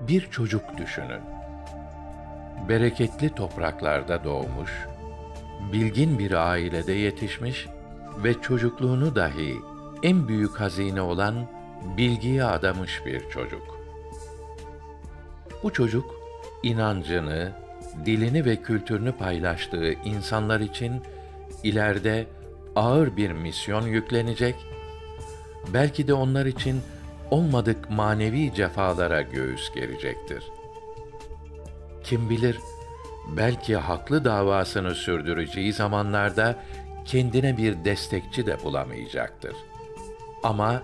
Bir çocuk düşünün. Bereketli topraklarda doğmuş, bilgin bir ailede yetişmiş ve çocukluğunu dahi en büyük hazine olan bilgiye adamış bir çocuk. Bu çocuk inancını, dilini ve kültürünü paylaştığı insanlar için ileride ağır bir misyon yüklenecek, belki de onlar için olmadık manevi cefalara göğüs gerecektir. Kim bilir, belki haklı davasını sürdüreceği zamanlarda kendine bir destekçi de bulamayacaktır. Ama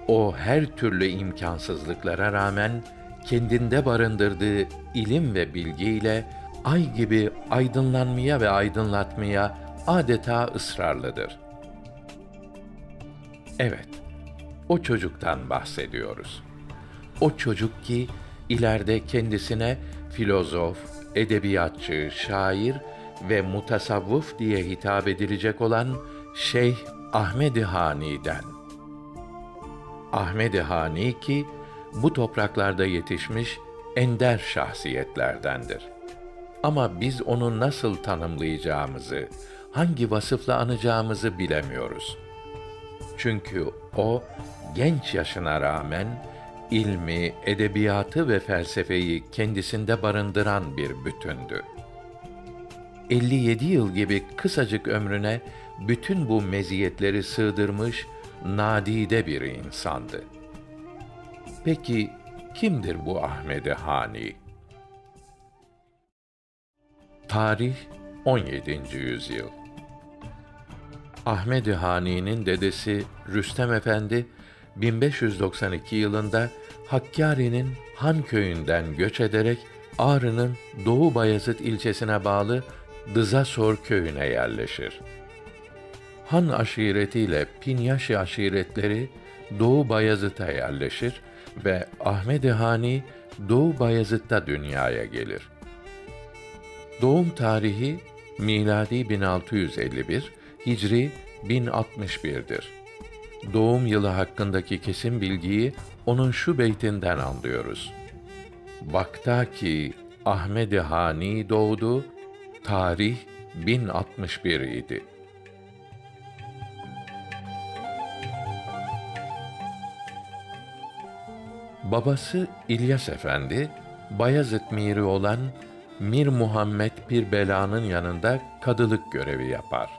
o her türlü imkansızlıklara rağmen kendinde barındırdığı ilim ve bilgiyle ay gibi aydınlanmaya ve aydınlatmaya adeta ısrarlıdır. Evet, o çocuktan bahsediyoruz. O çocuk ki ileride kendisine filozof, edebiyatçı, şair ve mutasavvıf diye hitap edilecek olan Şeyh Ahmed-i Hani'den. Ahmed-i Hani ki bu topraklarda yetişmiş ender şahsiyetlerdendir. Ama biz onu nasıl tanımlayacağımızı, hangi vasıfla anacağımızı bilemiyoruz. Çünkü o genç yaşına rağmen ilmi, edebiyatı ve felsefeyi kendisinde barındıran bir bütündü. 57 yıl gibi kısacık ömrüne bütün bu meziyetleri sığdırmış nadide bir insandı. Peki kimdir bu Ahmed-i Hani? Tarih 17. yüzyıl. Ahmed-i Hani'nin dedesi Rüstem Efendi 1592 yılında Hakkâri'nin Han köyünden göç ederek Ağrı'nın Doğu Bayezid ilçesine bağlı Dızasor köyüne yerleşir. Han aşiretiyle Pinyaşi aşiretleri Doğu Bayezid'e yerleşir ve Ahmed-i Hani Doğu Bayezid'de dünyaya gelir. Doğum tarihi miladi 1651, Hicri 1061'dir. Doğum yılı hakkındaki kesin bilgiyi onun şu beytinden anlıyoruz. Vakta ki Ahmed-i Hani doğdu, tarih 1061 idi. Babası İlyas Efendi, Bayezid miri olan Mir Muhammed Pir Bela'nın yanında kadılık görevi yapar.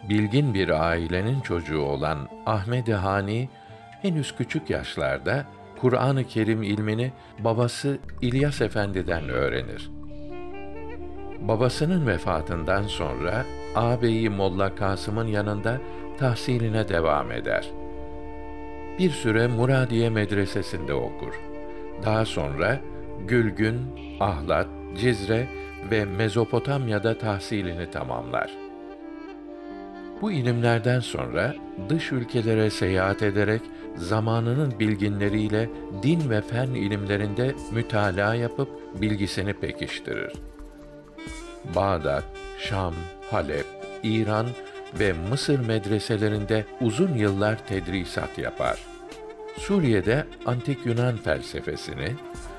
Bilgin bir ailenin çocuğu olan Ahmed-i Hani, henüz küçük yaşlarda Kur'an-ı Kerim ilmini babası İlyas Efendi'den öğrenir. Babasının vefatından sonra ağabeyi Molla Kasım'ın yanında tahsiline devam eder. Bir süre Muradiye Medresesi'nde okur. Daha sonra Gülgün, Ahlat, Cizre ve Mezopotamya'da tahsilini tamamlar. Bu ilimlerden sonra dış ülkelere seyahat ederek zamanının bilginleriyle din ve fen ilimlerinde mütalaa yapıp bilgisini pekiştirir. Bağdat, Şam, Halep, İran ve Mısır medreselerinde uzun yıllar tedrisat yapar. Suriye'de antik Yunan felsefesini,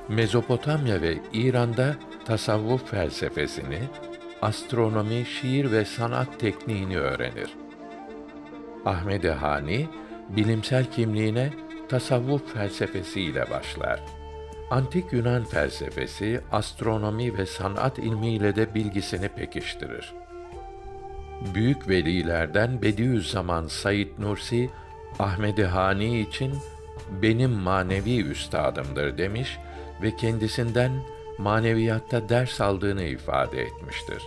Mezopotamya ve İran'da tasavvuf felsefesini, astronomi, şiir ve sanat tekniğini öğrenir. Ahmed-i Hani, bilimsel kimliğine tasavvuf felsefesiyle başlar. Antik Yunan felsefesi, astronomi ve sanat ilmiyle de bilgisini pekiştirir. Büyük velilerden Bediüzzaman Said Nursi, Ahmed-i Hani için benim manevi üstadımdır demiş ve kendisinden maneviyatta ders aldığını ifade etmiştir.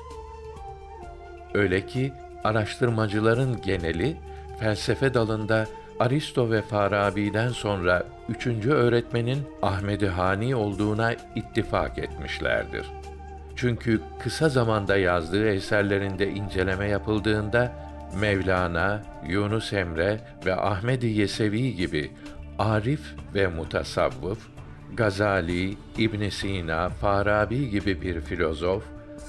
Öyle ki araştırmacıların geneli felsefe dalında Aristo ve Farabi'den sonra üçüncü öğretmenin Ahmed-i Hani olduğuna ittifak etmişlerdir. Çünkü kısa zamanda yazdığı eserlerinde inceleme yapıldığında Mevlana, Yunus Emre ve Ahmed-i Yesevi gibi arif ve mutasavvıf, Gazali, İbn Sina, Farabi gibi bir filozof,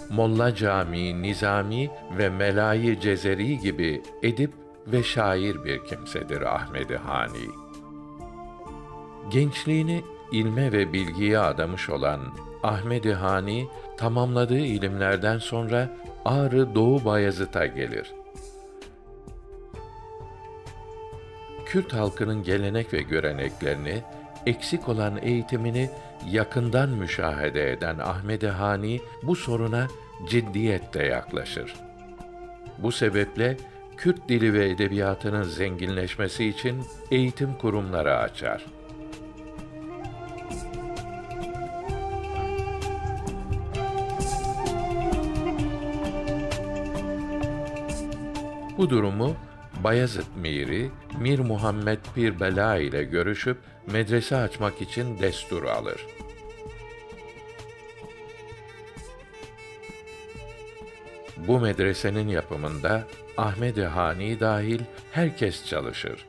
Molla Cami, Nizami ve Melai Cezeri gibi edip ve şair bir kimsedir Ahmed-i Hani. Gençliğini ilme ve bilgiye adamış olan Ahmed-i Hani, tamamladığı ilimlerden sonra Ağrı Doğu Bayezid'e gelir. Kürt halkının gelenek ve göreneklerini, eksik olan eğitimini yakından müşahede eden Ahmed-i Hani, bu soruna ciddiyetle yaklaşır. Bu sebeple Kürt dili ve edebiyatının zenginleşmesi için eğitim kurumları açar. Bu durumu Bayezid Miri, Mir Muhammed Pirbela ile görüşüp medrese açmak için destur alır. Bu medresenin yapımında Ahmed-i Hani dahil herkes çalışır.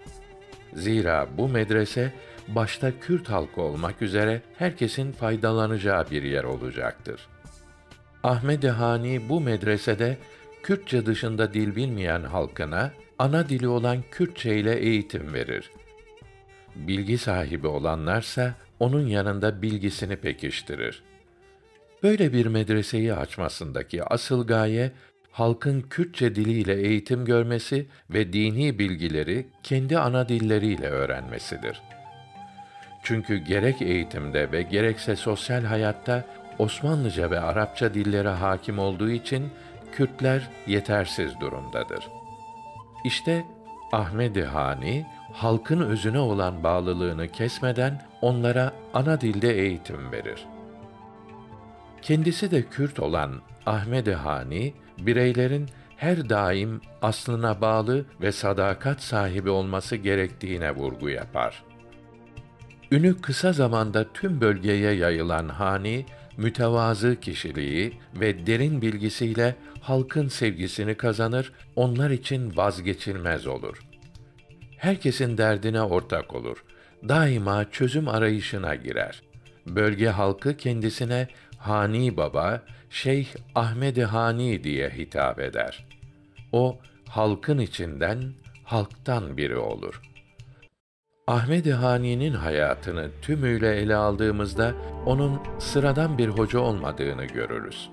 Zira bu medrese başta Kürt halkı olmak üzere herkesin faydalanacağı bir yer olacaktır. Ahmed-i Hani bu medresede Kürtçe dışında dil bilmeyen halkına ana dili olan Kürtçe ile eğitim verir. Bilgi sahibi olanlarsa onun yanında bilgisini pekiştirir. Böyle bir medreseyi açmasındaki asıl gaye, halkın Kürtçe diliyle eğitim görmesi ve dini bilgileri kendi ana dilleriyle öğrenmesidir. Çünkü gerek eğitimde ve gerekse sosyal hayatta Osmanlıca ve Arapça dillere hakim olduğu için Kürtler yetersiz durumdadır. İşte Ahmed-i Hani, halkın özüne olan bağlılığını kesmeden onlara ana dilde eğitim verir. Kendisi de Kürt olan Ahmed-i Hani, bireylerin her daim aslına bağlı ve sadakat sahibi olması gerektiğine vurgu yapar. Ünü kısa zamanda tüm bölgeye yayılan Hani, mütevazı kişiliği ve derin bilgisiyle halkın sevgisini kazanır, onlar için vazgeçilmez olur. Herkesin derdine ortak olur. Daima çözüm arayışına girer. Bölge halkı kendisine Hani Baba, Şeyh Ahmed-i Hani diye hitap eder. O, halkın içinden, halktan biri olur. Ahmed-i Hani'nin hayatını tümüyle ele aldığımızda, onun sıradan bir hoca olmadığını görürüz.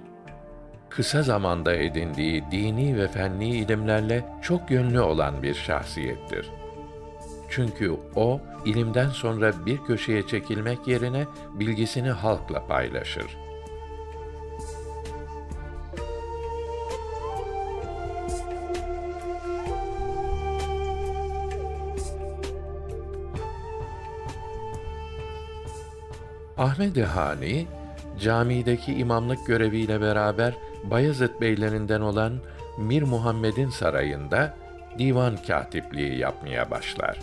Kısa zamanda edindiği dini ve fenni ilimlerle çok yönlü olan bir şahsiyettir. Çünkü o, ilimden sonra bir köşeye çekilmek yerine bilgisini halkla paylaşır. Ahmed-i Hani, camideki imamlık göreviyle beraber Bayezid beylerinden olan Mir Muhammed'in sarayında divan kâtipliği yapmaya başlar.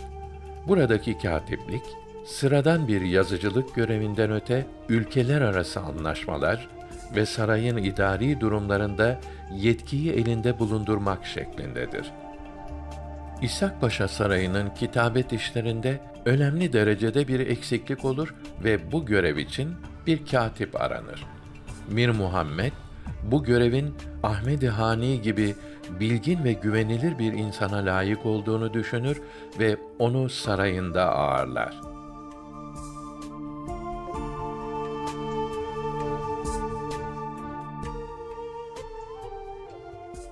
Buradaki kâtiplik, sıradan bir yazıcılık görevinden öte, ülkeler arası anlaşmalar ve sarayın idari durumlarında yetkiyi elinde bulundurmak şeklindedir. İshak Paşa Sarayı'nın kitabet işlerinde önemli derecede bir eksiklik olur ve bu görev için bir kâtip aranır. Mir Muhammed, bu görevin Ahmed-i Hani gibi bilgin ve güvenilir bir insana layık olduğunu düşünür ve onu sarayında ağırlar.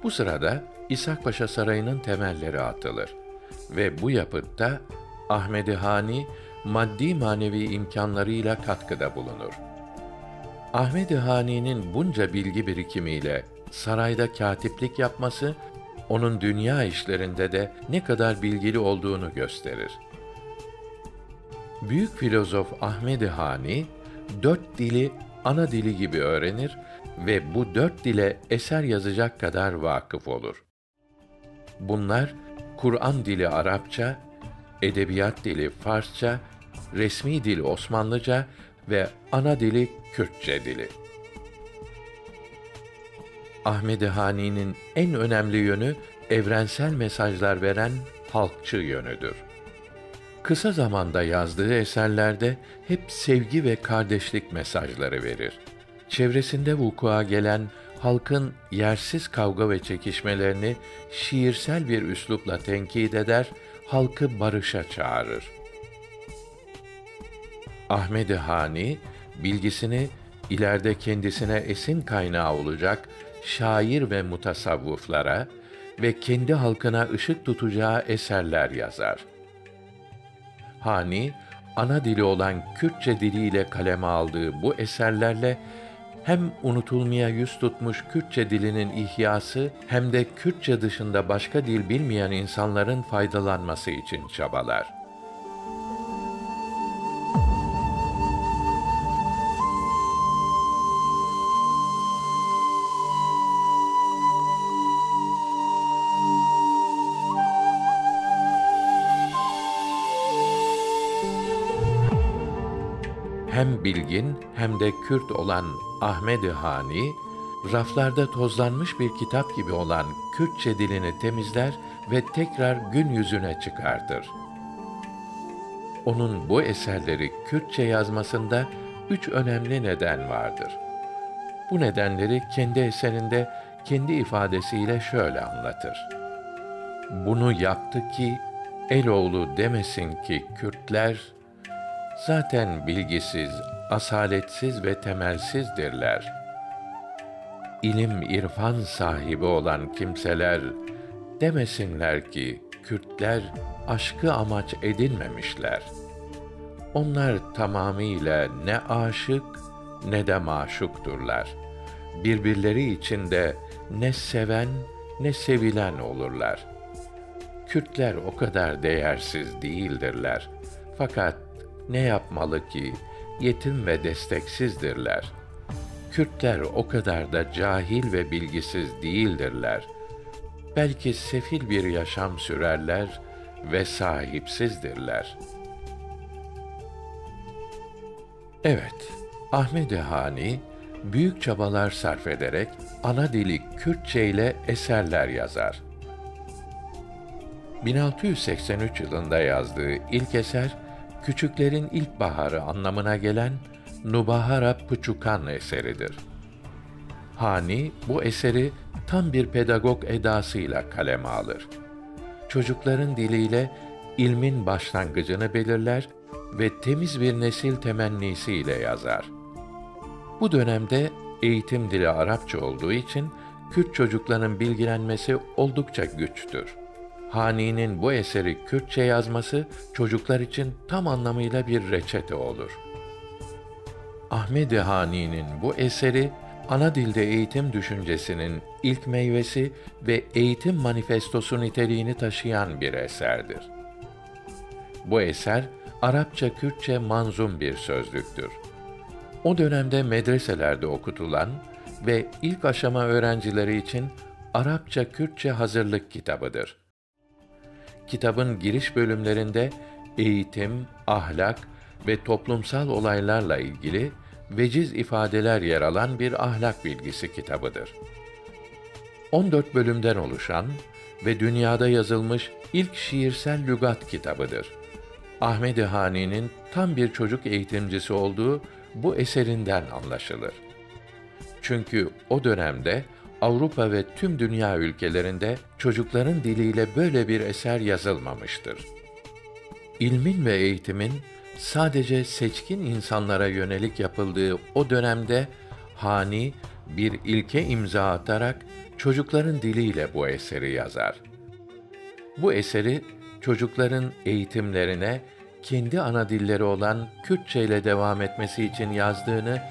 Bu sırada İshak Paşa Sarayı'nın temelleri atılır ve bu yapıtta Ahmed-i Hani maddi manevi imkanlarıyla katkıda bulunur. Ahmed-i Hani'nin bunca bilgi birikimiyle sarayda kâtiplik yapması, onun dünya işlerinde de ne kadar bilgili olduğunu gösterir. Büyük filozof Ahmed-i Hani, 4 dili ana dili gibi öğrenir ve bu 4 dile eser yazacak kadar vakıf olur. Bunlar, Kur'an dili Arapça, edebiyat dili Farsça, resmi dil Osmanlıca ve ana dili Kürtçe dili. Ahmed-i Hani'nin en önemli yönü, evrensel mesajlar veren halkçı yönüdür. Kısa zamanda yazdığı eserlerde hep sevgi ve kardeşlik mesajları verir. Çevresinde vukua gelen halkın yersiz kavga ve çekişmelerini şiirsel bir üslupla tenkit eder, halkı barışa çağırır. Ahmed-i Hani, bilgisini ileride kendisine esin kaynağı olacak şair ve mutasavvıflara ve kendi halkına ışık tutacağı eserler yazar. Hani, ana dili olan Kürtçe diliyle kaleme aldığı bu eserlerle hem unutulmaya yüz tutmuş Kürtçe dilinin ihyası hem de Kürtçe dışında başka dil bilmeyen insanların faydalanması için çabalar. Hem bilgin hem de Kürt olan Ahmed-i Hani, raflarda tozlanmış bir kitap gibi olan Kürtçe dilini temizler ve tekrar gün yüzüne çıkartır. Onun bu eserleri Kürtçe yazmasında 3 önemli neden vardır. Bu nedenleri kendi eserinde kendi ifadesiyle şöyle anlatır. Bunu yaptı ki, eloğlu demesin ki Kürtler, zaten bilgisiz, asaletsiz ve temelsizdirler. İlim, irfan sahibi olan kimseler, demesinler ki Kürtler aşkı amaç edinmemişler. Onlar tamamıyla ne aşık ne de maşukturlar. Birbirleri içinde ne seven ne sevilen olurlar. Kürtler o kadar değersiz değildirler. Fakat ne yapmalı ki yetim ve desteksizdirler. Kürtler o kadar da cahil ve bilgisiz değildirler. Belki sefil bir yaşam sürerler ve sahipsizdirler. Evet, Ahmed-i Hani büyük çabalar sarf ederek ana dili Kürtçe ile eserler yazar. 1683 yılında yazdığı ilk eser, küçüklerin ilkbaharı anlamına gelen Nubahara Pıçukan eseridir. Hani bu eseri tam bir pedagog edasıyla kaleme alır. Çocukların diliyle ilmin başlangıcını belirler ve temiz bir nesil temennisiyle yazar. Bu dönemde eğitim dili Arapça olduğu için Kürt çocuklarının bilgilenmesi oldukça güçtür. Hani'nin bu eseri Kürtçe yazması çocuklar için tam anlamıyla bir reçete olur. Ahmed-i Hani'nin bu eseri ana dilde eğitim düşüncesinin ilk meyvesi ve eğitim manifestosu niteliğini taşıyan bir eserdir. Bu eser Arapça Kürtçe manzum bir sözlüktür. O dönemde medreselerde okutulan ve ilk aşama öğrencileri için Arapça Kürtçe hazırlık kitabıdır. Kitabın giriş bölümlerinde eğitim, ahlak ve toplumsal olaylarla ilgili veciz ifadeler yer alan bir ahlak bilgisi kitabıdır. 14 bölümden oluşan ve dünyada yazılmış ilk şiirsel lügat kitabıdır. Ahmed-i Hani'nin tam bir çocuk eğitimcisi olduğu bu eserinden anlaşılır. Çünkü o dönemde Avrupa ve tüm dünya ülkelerinde çocukların diliyle böyle bir eser yazılmamıştır. İlmin ve eğitimin sadece seçkin insanlara yönelik yapıldığı o dönemde Hani bir ilke imza atarak çocukların diliyle bu eseri yazar. Bu eseri çocukların eğitimlerine kendi ana dilleri olan Kürtçe ile devam etmesi için yazdığını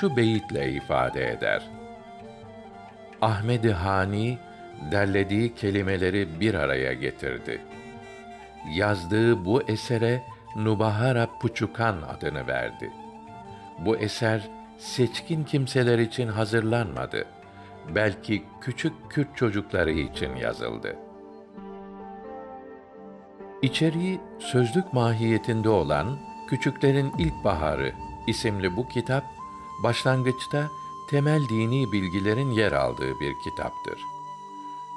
şu beyitle ifade eder. Ahmed-i Hani derlediği kelimeleri bir araya getirdi. Yazdığı bu esere Nubahara Pıçukan adını verdi. Bu eser seçkin kimseler için hazırlanmadı. Belki küçük Kürt çocukları için yazıldı. İçeriği sözlük mahiyetinde olan Küçüklerin İlkbaharı isimli bu kitap, başlangıçta temel dini bilgilerin yer aldığı bir kitaptır.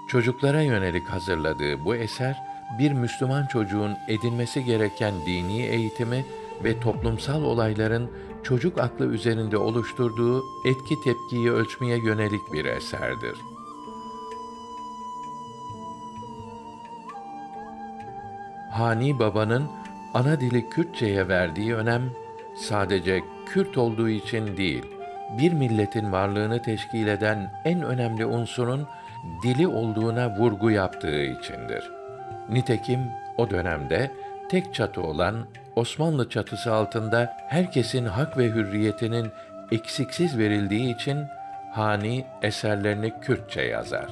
Çocuklara yönelik hazırladığı bu eser, bir Müslüman çocuğun edinmesi gereken dini eğitimi ve toplumsal olayların çocuk aklı üzerinde oluşturduğu etki tepkiyi ölçmeye yönelik bir eserdir. Hani Baba'nın ana dili Kürtçe'ye verdiği önem, sadece Kürt olduğu için değil, bir milletin varlığını teşkil eden en önemli unsurun dili olduğuna vurgu yaptığı içindir. Nitekim o dönemde tek çatı olan Osmanlı çatısı altında herkesin hak ve hürriyetinin eksiksiz verildiği için Hani eserlerini Kürtçe yazar.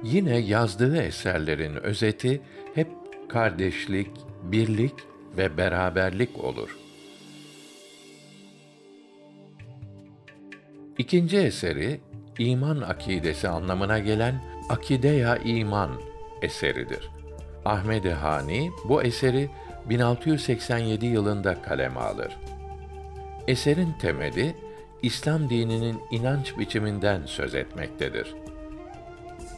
Yine yazdığı eserlerin özeti hep kardeşlik, birlik ve beraberlik olur. İkinci eseri, iman akidesi anlamına gelen Akide-ya İman eseridir. Ahmed-i Hani bu eseri 1687 yılında kaleme alır. Eserin temeli, İslam dininin inanç biçiminden söz etmektedir.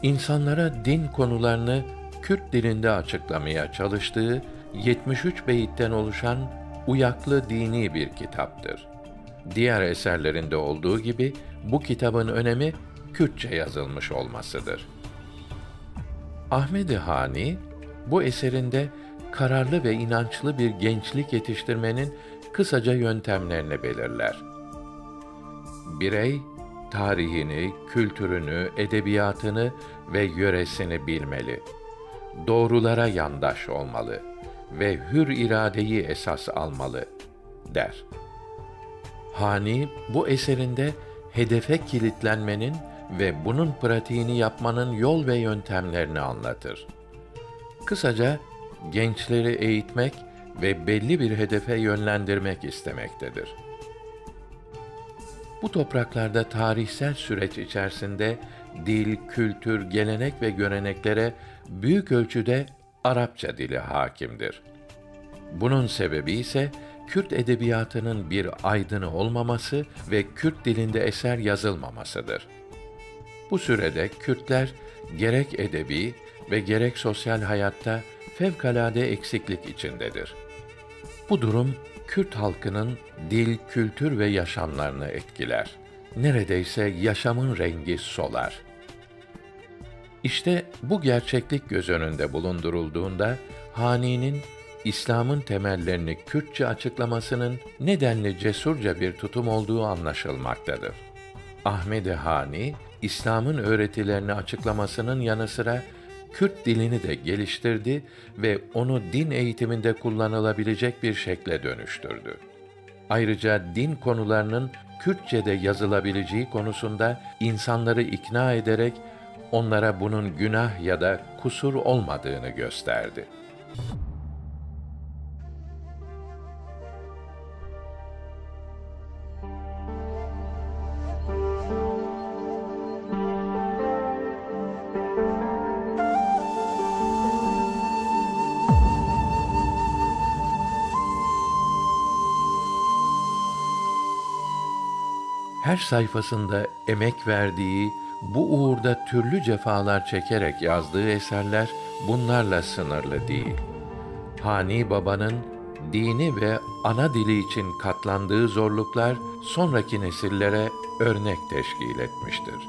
İnsanlara din konularını Kürt dilinde açıklamaya çalıştığı 73 beyitten oluşan uyaklı dini bir kitaptır. Diğer eserlerinde olduğu gibi bu kitabın önemi Kürtçe yazılmış olmasıdır. Ahmed-i Hani bu eserinde kararlı ve inançlı bir gençlik yetiştirmenin kısaca yöntemlerini belirler. Birey, tarihini, kültürünü, edebiyatını ve yöresini bilmeli. Doğrulara yandaş olmalı ve hür iradeyi esas almalı, der. Hani, bu eserinde hedefe kilitlenmenin ve bunun pratiğini yapmanın yol ve yöntemlerini anlatır. Kısaca, gençleri eğitmek ve belli bir hedefe yönlendirmek istemektedir. Bu topraklarda tarihsel süreç içerisinde dil, kültür, gelenek ve göreneklere büyük ölçüde Arapça dili hakimdir. Bunun sebebi ise Kürt edebiyatının bir aydını olmaması ve Kürt dilinde eser yazılmamasıdır. Bu sürede Kürtler gerek edebi ve gerek sosyal hayatta fevkalade eksiklik içindedir. Bu durum Kürt halkının dil, kültür ve yaşamlarını etkiler. Neredeyse yaşamın rengi solar. İşte bu gerçeklik göz önünde bulundurulduğunda Hani'nin İslam'ın temellerini Kürtçe açıklamasının nedenli cesurca bir tutum olduğu anlaşılmaktadır. Ahmed-i Hani, İslam'ın öğretilerini açıklamasının yanı sıra Kürt dilini de geliştirdi ve onu din eğitiminde kullanılabilecek bir şekle dönüştürdü. Ayrıca din konularının Kürtçe'de yazılabileceği konusunda insanları ikna ederek onlara bunun günah ya da kusur olmadığını gösterdi. Her sayfasında emek verdiği, bu uğurda türlü cefalar çekerek yazdığı eserler bunlarla sınırlı değil. Hani Baba'nın dini ve ana dili için katlandığı zorluklar sonraki nesillere örnek teşkil etmiştir.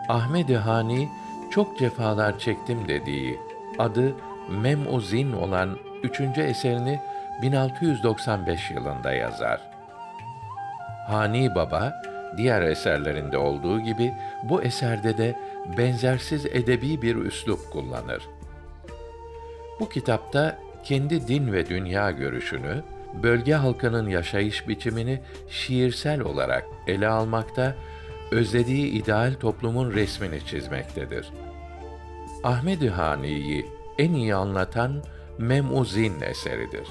Ahmed-i Hani çok cefalar çektim dediği, adı Mem-u Zin olan 3. eserini 1695 yılında yazar. Hani Baba, diğer eserlerinde olduğu gibi bu eserde de benzersiz edebi bir üslup kullanır. Bu kitapta kendi din ve dünya görüşünü, bölge halkının yaşayış biçimini şiirsel olarak ele almakta, özlediği ideal toplumun resmini çizmektedir. Ahmed-i Hani'yi en iyi anlatan Mem-u Zin eseridir.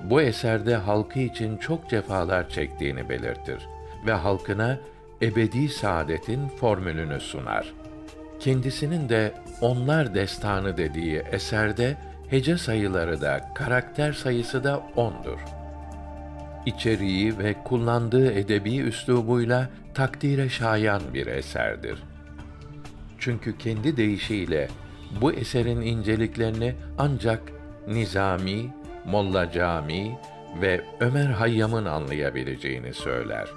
Bu eserde halkı için çok cefalar çektiğini belirtir ve halkına ebedi saadetin formülünü sunar. Kendisinin de Onlar Destanı dediği eserde hece sayıları da karakter sayısı da 10'dur. İçeriği ve kullandığı edebi üslubuyla takdire şayan bir eserdir. Çünkü kendi deyişiyle bu eserin inceliklerini ancak Nizami, Molla Cami ve Ömer Hayyam'ın anlayabileceğini söyler.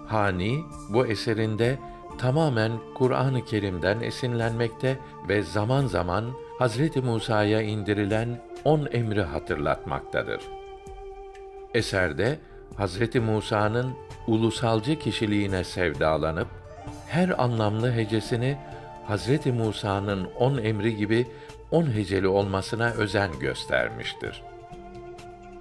Hani, bu eserinde tamamen Kur'an-ı Kerim'den esinlenmekte ve zaman zaman Hazreti Musa'ya indirilen 10 emri hatırlatmaktadır. Eserde Hazreti Musa'nın ulusalcı kişiliğine sevdalanıp her anlamlı hecesini Hazreti Musa'nın 10 emri gibi 10 heceli olmasına özen göstermiştir.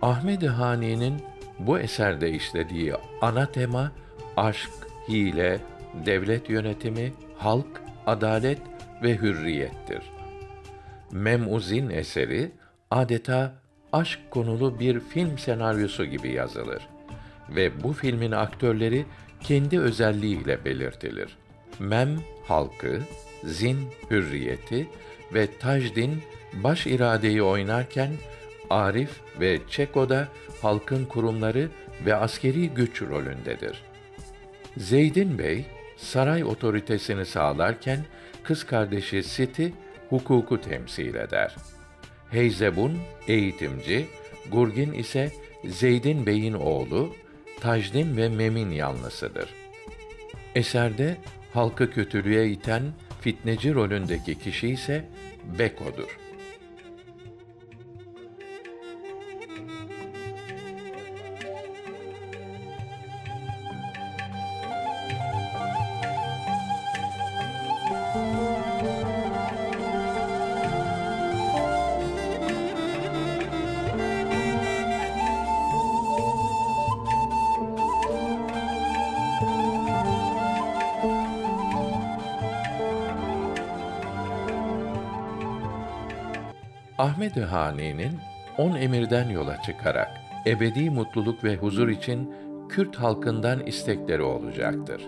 Ahmed-i Hani'nin bu eserde işlediği ana tema aşk, hile, devlet yönetimi, halk, adalet ve hürriyettir. Mem'uzin eseri adeta aşk konulu bir film senaryosu gibi yazılır ve bu filmin aktörleri kendi özelliğiyle belirtilir. Mem halkı, Zin hürriyeti ve Tajdin baş iradeyi oynarken Arif ve Çeko da halkın kurumları ve askeri güç rolündedir. Zeydin Bey saray otoritesini sağlarken kız kardeşi Siti hukuku temsil eder. Heyzebun eğitimci, Gurgin ise Zeydin Bey'in oğlu, Tajdin ve Mem'in yanlısıdır. Eserde halkı kötülüğe iten fitneci rolündeki kişi ise Beko'dur. Ahmed-i Hani'nin 10 emirden yola çıkarak ebedi mutluluk ve huzur için Kürt halkından istekleri olacaktır.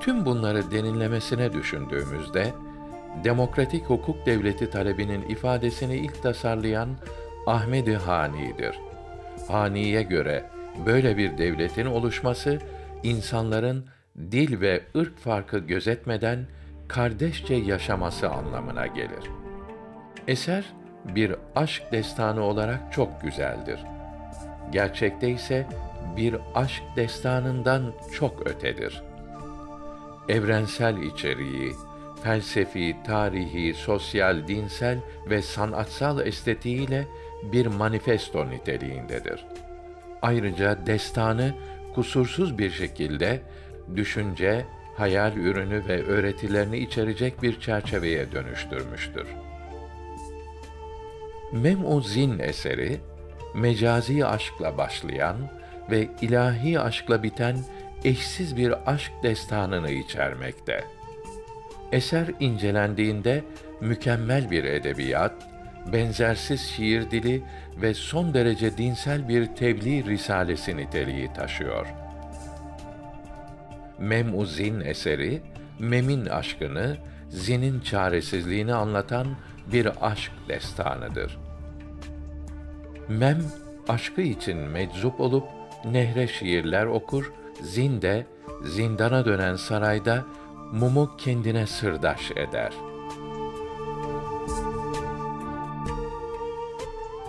Tüm bunları derinlemesine düşündüğümüzde, demokratik hukuk devleti talebinin ifadesini ilk tasarlayan Ahmed-i Hani'dir. Hani'ye göre böyle bir devletin oluşması, insanların dil ve ırk farkı gözetmeden kardeşçe yaşaması anlamına gelir. Eser, bir aşk destanı olarak çok güzeldir. Gerçekte ise bir aşk destanından çok ötedir. Evrensel içeriği, felsefi, tarihi, sosyal, dinsel ve sanatsal estetiğiyle bir manifesto niteliğindedir. Ayrıca destanı kusursuz bir şekilde düşünce, hayal ürünü ve öğretilerini içerecek bir çerçeveye dönüştürmüştür. Mem'uzin eseri, mecazi aşkla başlayan ve ilahi aşkla biten eşsiz bir aşk destanını içermekte. Eser incelendiğinde mükemmel bir edebiyat, benzersiz şiir dili ve son derece dinsel bir tebliğ risalesi niteliği taşıyor. Mem'uzin eseri, Mem'in aşkını, Zin'in çaresizliğini anlatan bir aşk destanıdır. Mem, aşkı için meczup olup nehre şiirler okur, Zin de zindana dönen sarayda mumu kendine sırdaş eder.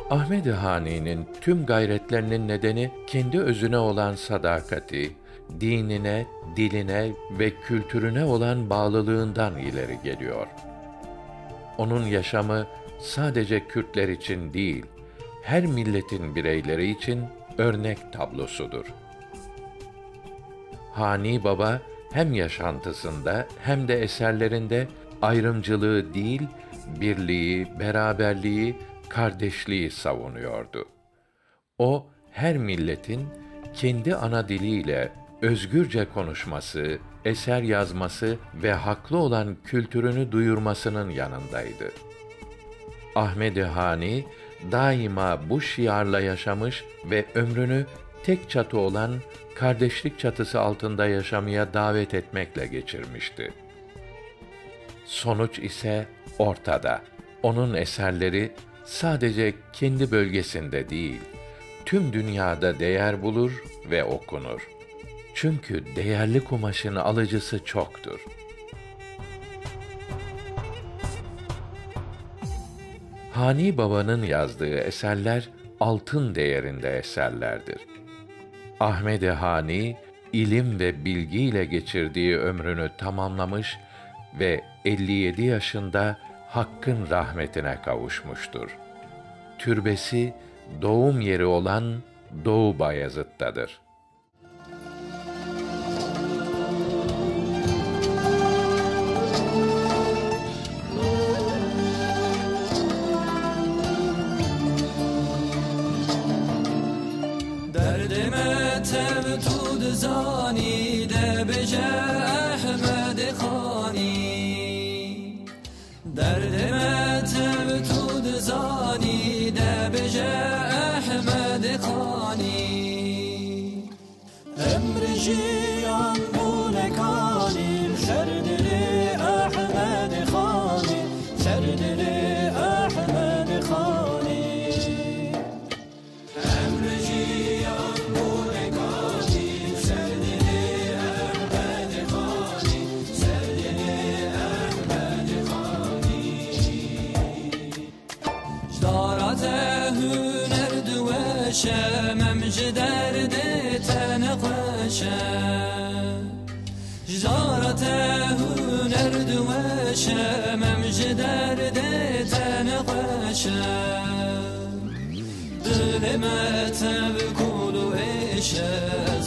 Ahmed-i Hani'nin tüm gayretlerinin nedeni kendi özüne olan sadakati, dinine, diline ve kültürüne olan bağlılığından ileri geliyor. Onun yaşamı sadece Kürtler için değil, her milletin bireyleri için örnek tablosudur. Hani Baba hem yaşantısında hem de eserlerinde ayrımcılığı değil, birliği, beraberliği, kardeşliği savunuyordu. O, her milletin kendi ana diliyle özgürce konuşması, eser yazması ve haklı olan kültürünü duyurmasının yanındaydı. Ahmed-i Hani, daima bu şiarla yaşamış ve ömrünü tek çatı olan kardeşlik çatısı altında yaşamaya davet etmekle geçirmişti. Sonuç ise ortada. Onun eserleri sadece kendi bölgesinde değil, tüm dünyada değer bulur ve okunur. Çünkü değerli kumaşın alıcısı çoktur. Hani Baba'nın yazdığı eserler altın değerinde eserlerdir. Ahmed-i Hani ilim ve bilgiyle geçirdiği ömrünü tamamlamış ve 57 yaşında Hakk'ın rahmetine kavuşmuştur. Türbesi doğum yeri olan Doğu Bayezid'dedir. دردم تبتود زانی ده بجه احمد خانی دردم تبتود زانی ده بجه احمد خانی امر جیان بولکانی سردلی احمد خانی سردلی احمد خانی شمم جدرد تنقشه جارته نرد و شمم جدرد تنقشه دل ما تبكول و ایشه